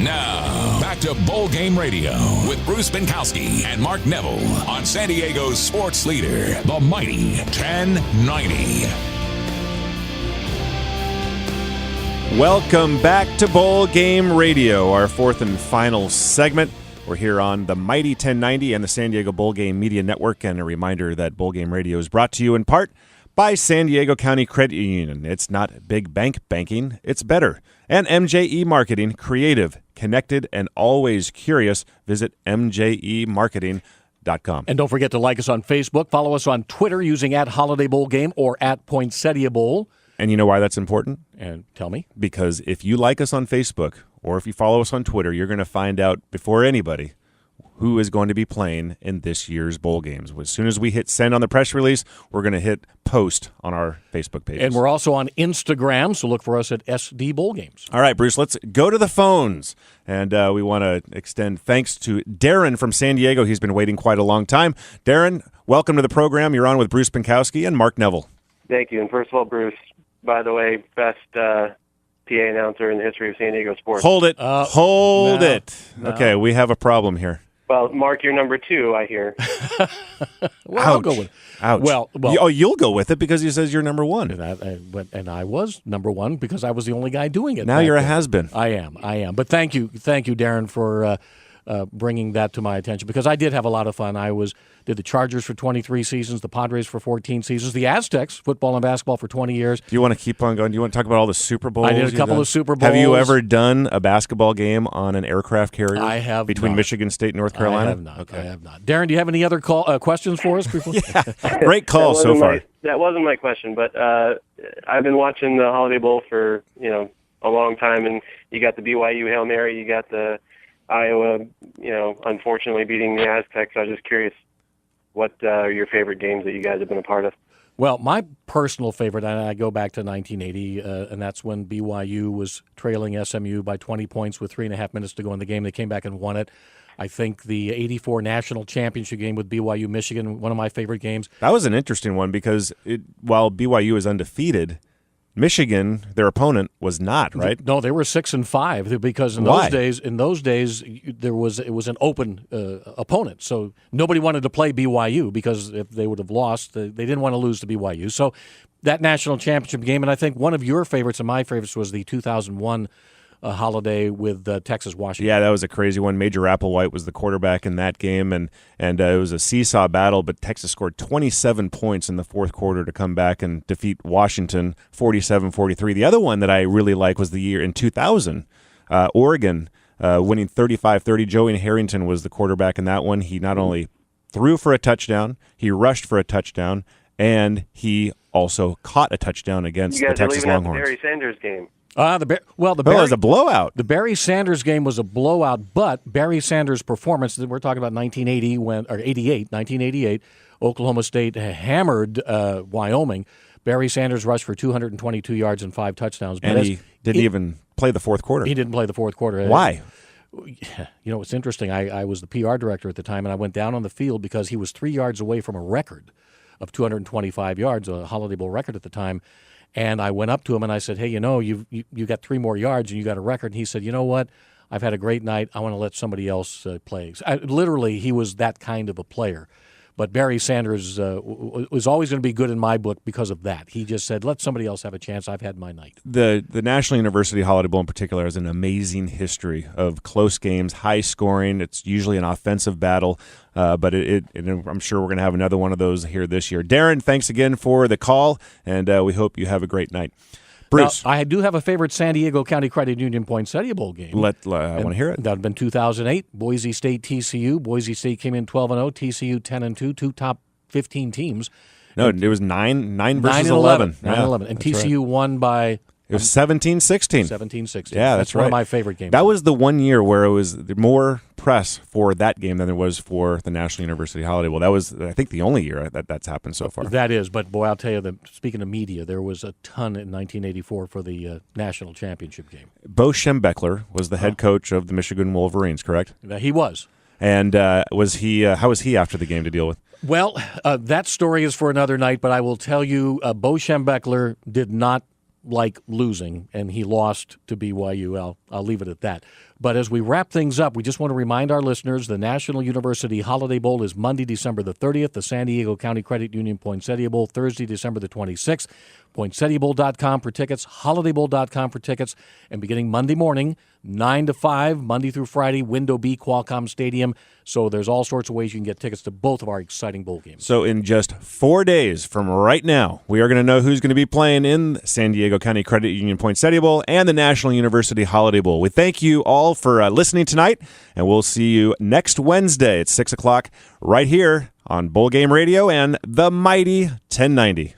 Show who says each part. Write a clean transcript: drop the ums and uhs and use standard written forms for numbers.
Speaker 1: Now, back to Bowl Game Radio with Bruce Binkowski and Mark Neville on San Diego's sports leader, the mighty 1090.
Speaker 2: Welcome back to Bowl Game Radio, our fourth and final segment. We're here on the mighty 1090 and the San Diego Bowl Game Media Network, and a reminder that Bowl Game Radio is brought to you in part by San Diego County Credit Union. It's not big bank banking, it's better. And MJE Marketing, creative, connected, and always curious. Visit mjemarketing.com.
Speaker 3: And don't forget to like us on Facebook, follow us on Twitter using @HolidayBowlGame or @PoinsettiaBowl.
Speaker 2: And you know why that's important?
Speaker 3: And tell me.
Speaker 2: Because if you like us on Facebook or if you follow us on Twitter, you're going to find out before anybody who is going to be playing in this year's bowl games. As soon as we hit send on the press release, we're going to hit post on our Facebook page.
Speaker 3: And we're also on Instagram, so look for us at SD Bowl Games.
Speaker 2: All right, Bruce, let's go to the phones. And we want to extend thanks to Darren from San Diego. He's been waiting quite a long time. Darren, welcome to the program. You're on with Bruce Binkowski and Mark Neville.
Speaker 4: Thank you. And first of all, Bruce, by the way, best PA announcer in the history of San Diego sports.
Speaker 2: Hold it. Hold it.
Speaker 3: No.
Speaker 2: Okay, we have a problem here.
Speaker 4: Well, Mark, you're number 2, I hear.
Speaker 3: Well, I'll go with it.
Speaker 2: Ouch.
Speaker 3: Well,
Speaker 2: you'll go with it because he says you're number one.
Speaker 3: And I was number one because I was the only guy doing it.
Speaker 2: Now you're a has-been.
Speaker 3: I am. But thank you, Darren, for bringing that to my attention because I did have a lot of fun. I did the Chargers for 23 seasons, the Padres for 14 seasons, the Aztecs, football and basketball for 20 years.
Speaker 2: Do you want to keep on going? Do you want to talk about all the Super Bowls?
Speaker 3: I did a couple of Super Bowls.
Speaker 2: Have you ever done a basketball game on an aircraft carrier?
Speaker 3: I have
Speaker 2: Between
Speaker 3: not.
Speaker 2: Michigan State and North Carolina?
Speaker 3: I have not.
Speaker 2: Okay.
Speaker 3: I have not. Darren, do you have any other questions for us? Before?
Speaker 2: Yeah. Great call so far.
Speaker 4: That wasn't my question, but I've been watching the Holiday Bowl for a long time, and you got the BYU Hail Mary, you got the Iowa, unfortunately beating the Aztecs. I was just curious what are your favorite games that you guys have been a part of?
Speaker 3: Well, my personal favorite, and I go back to 1980, and that's when BYU was trailing SMU by 20 points with 3.5 minutes to go in the game. They came back and won it. I think the 84 national championship game with BYU Michigan, one of my favorite games.
Speaker 2: That was an interesting one because while BYU is undefeated, Michigan, their opponent, was not, right?
Speaker 3: No, they were 6-5 because in those days, it was an open opponent. So nobody wanted to play BYU because if they would have lost, they didn't want to lose to BYU. So that national championship game, and I think one of your favorites and my favorites was the 2001 holiday with Texas-Washington.
Speaker 2: Yeah, that was a crazy one. Major Applewhite was the quarterback in that game, and it was a seesaw battle, but Texas scored 27 points in the fourth quarter to come back and defeat Washington 47-43. The other one that I really like was the year in 2000, Oregon winning 35-30. Joey Harrington was the quarterback in that one. He not only threw for a touchdown, he rushed for a touchdown, and he also caught a touchdown against the Texas Longhorns.
Speaker 4: You guys are leaving out the Barry Sanders game.
Speaker 2: It was a blowout.
Speaker 3: The Barry Sanders game was a blowout, but Barry Sanders' performance, we're talking about 1988, Oklahoma State hammered Wyoming. Barry Sanders rushed for 222 yards and 5 touchdowns.
Speaker 2: And he didn't even play the fourth quarter.
Speaker 3: He didn't play the fourth quarter.
Speaker 2: Why?
Speaker 3: It's interesting. I was the PR director at the time, and I went down on the field because he was 3 yards away from a record of 225 yards, a Holiday Bowl record at the time. And I went up to him and I said, hey, you got 3 more yards and you got a record. And he said, you know what? I've had a great night. I want to let somebody else play. Literally, he was that kind of a player. But Barry Sanders was always going to be good in my book because of that. He just said, let somebody else have a chance. I've had my night.
Speaker 2: The National University Holiday Bowl in particular has an amazing history of close games, high scoring. It's usually an offensive battle, but I'm sure we're going to have another one of those here this year. Darren, thanks again for the call, and we hope you have a great night. Bruce.
Speaker 3: Now, I do have a favorite San Diego County Credit Union Poinsettia Bowl game.
Speaker 2: I want to hear it.
Speaker 3: That would have been 2008, Boise State TCU. Boise State came in 12-0, TCU 10-2, 2 top 15 teams.
Speaker 2: No, it was 9 versus 11.
Speaker 3: 9-11. And TCU won by...
Speaker 2: It was 17-16.
Speaker 3: 17-16.
Speaker 2: Yeah, that's right.
Speaker 3: One of my favorite games.
Speaker 2: That was the one year where it was more press for that game than there was for the National University Holiday Bowl. That was, I think, the only year that's happened so far.
Speaker 3: That is, but boy, I'll tell you, speaking of media, there was a ton in 1984 for the national championship game.
Speaker 2: Bo Schembechler was the head coach of the Michigan Wolverines, correct?
Speaker 3: He was.
Speaker 2: And how was he after the game to deal with?
Speaker 3: Well, that story is for another night, but I will tell you, Bo Schembechler did not like losing, and he lost to BYU. I'll leave it at that. But as we wrap things up, we just want to remind our listeners the National University Holiday Bowl is Monday, December the 30th, the San Diego County Credit Union Poinsettia Bowl Thursday, December the 26th. PoinsettiaBowl.com for tickets, HolidayBowl.com for tickets, and beginning Monday morning, 9 to 5, Monday through Friday, Window B, Qualcomm Stadium. So there's all sorts of ways you can get tickets to both of our exciting bowl games.
Speaker 2: So in just 4 days from right now, we are going to know who's going to be playing in San Diego County Credit Union Poinsettia Bowl and the National University Holiday Bowl. We thank you all for listening tonight, and we'll see you next Wednesday at 6 o'clock right here on Bowl Game Radio and the mighty 1090.